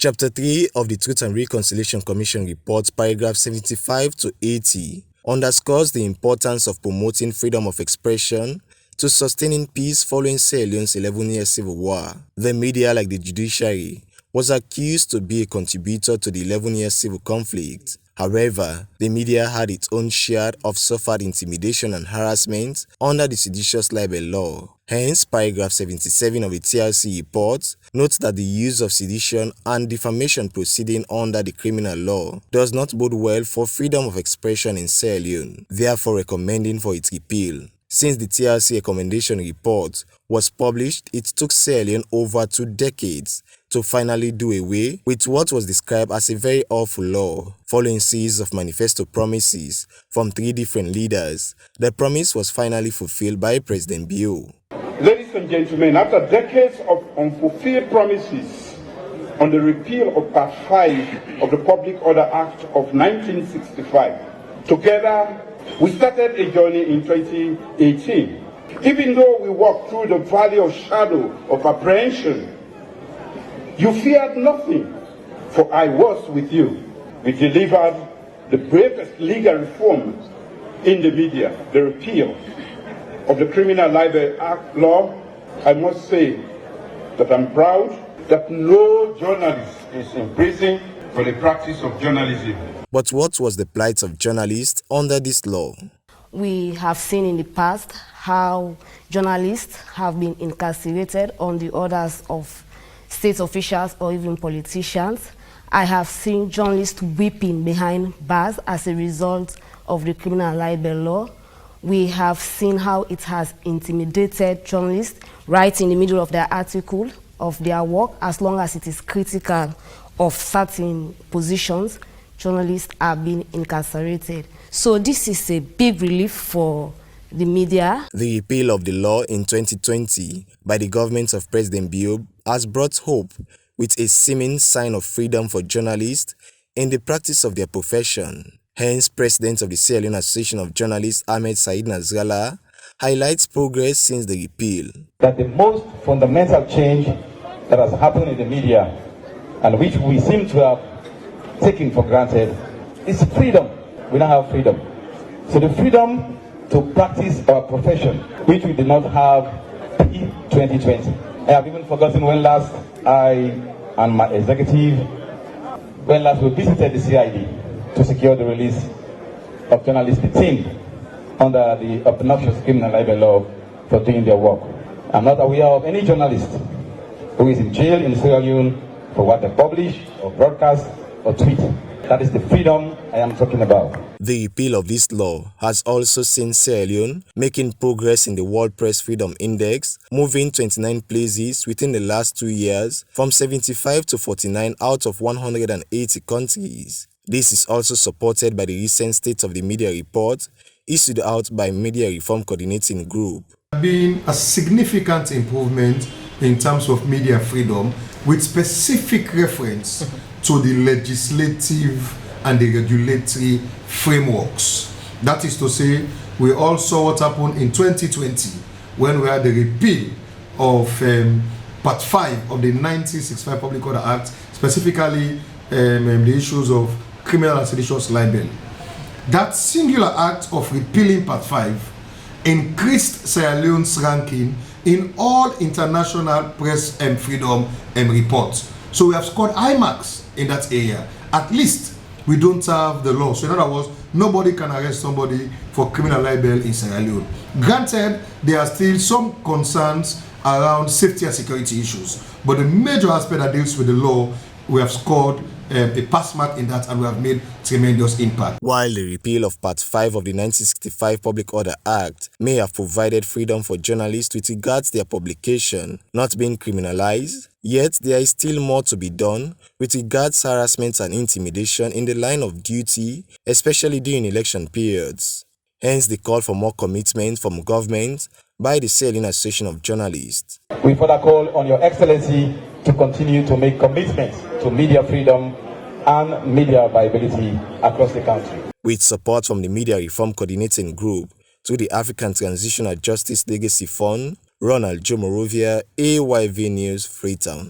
Chapter 3 of the Truth and Reconciliation Commission report, paragraph 75 to 80, underscores the importance of promoting freedom of expression to sustaining peace following Sierra Leone's 11-year civil war. The media, like the judiciary, was accused to be a contributor to the 11-year civil conflict. However, the media had its own share of suffered intimidation and harassment under the seditious libel law. Hence, paragraph 77 of the TRC report notes that the use of sedition and defamation proceeding under the criminal law does not bode well for freedom of expression in Sierra Leone, therefore recommending for its repeal. Since the TRC recommendation report was published, it took Sierra Leone over 2 decades to finally do away with what was described as a very awful law. Following a series of manifesto promises from 3 different leaders, the promise was finally fulfilled by President Bio. Ladies and gentlemen, after decades of unfulfilled promises on the repeal of Part 5 of the Public Order Act of 1965, together we started a journey in 2018. Even though we walked through the valley of shadow of apprehension, you feared nothing, for I was with you. We delivered the bravest legal reforms in the media, the repeal of the Criminal Libel Act law. I must say that I'm proud that no journalist is in prison for the practice of journalism. But what was the plight of journalists under this law? We have seen in the past how journalists have been incarcerated on the orders of state officials or even politicians. I have seen journalists weeping behind bars as a result of the criminal libel law. We have seen how it has intimidated journalists right in the middle of their article, of their work, as long as it is critical of certain positions. Journalists are being incarcerated. So this is a big relief for the media. The repeal of the law in 2020 by the government of President Bio has brought hope with a seeming sign of freedom for journalists in the practice of their profession. Hence, President of the Sierra Leone Association of Journalists, Ahmed Said Nasrallah, highlights progress since the repeal. That the most fundamental change that has happened in the media, and which we seem to have taken for granted, is freedom. We now have freedom. So the freedom to practice our profession, which we did not have in 2020. I have even forgotten when last I and my executive, when last we visited the CID to secure the release of journalists detained under the obnoxious criminal libel law for doing their work. I'm not aware of any journalist who is in jail in Sierra Leone for what they publish or broadcast or tweet. That is the freedom I am talking about. The repeal of this law has also seen Sierra Leone making progress in the World Press Freedom Index, moving 29 places within the last 2 years from 75 to 49 out of 180 countries. This is also supported by the recent State of the Media report issued out by Media Reform Coordinating Group. Been a significant improvement in terms of media freedom with specific reference to the legislative and the regulatory frameworks. That is to say, we all saw what happened in 2020 when we had the repeal of Part 5 of the 1965 Public Order Act, specifically the issues of criminal and seditious libel. That singular act of repealing Part 5 increased Sierra Leone's ranking in all international press and freedom reports. So we have scored high marks in that area. At least we don't have the law. So in other words, nobody can arrest somebody for criminal libel in Sierra Leone. Granted, there are still some concerns around safety and security issues, but the major aspect that deals with the law, we have scored a pass mark in that, and we have made tremendous impact. While the repeal of Part 5 of the 1965 Public Order Act may have provided freedom for journalists with regards to their publication not being criminalized, yet there is still more to be done with regards to harassment and intimidation in the line of duty, especially during election periods. Hence the call for more commitment from government by the Sierra Leone Association of Journalists. We further call on Your Excellency to continue to make commitments to media freedom and media viability across the country. With support from the Media Reform Coordinating Group to the African Transitional Justice Legacy Fund, Ronald Joe Morovia, AYV News, Freetown.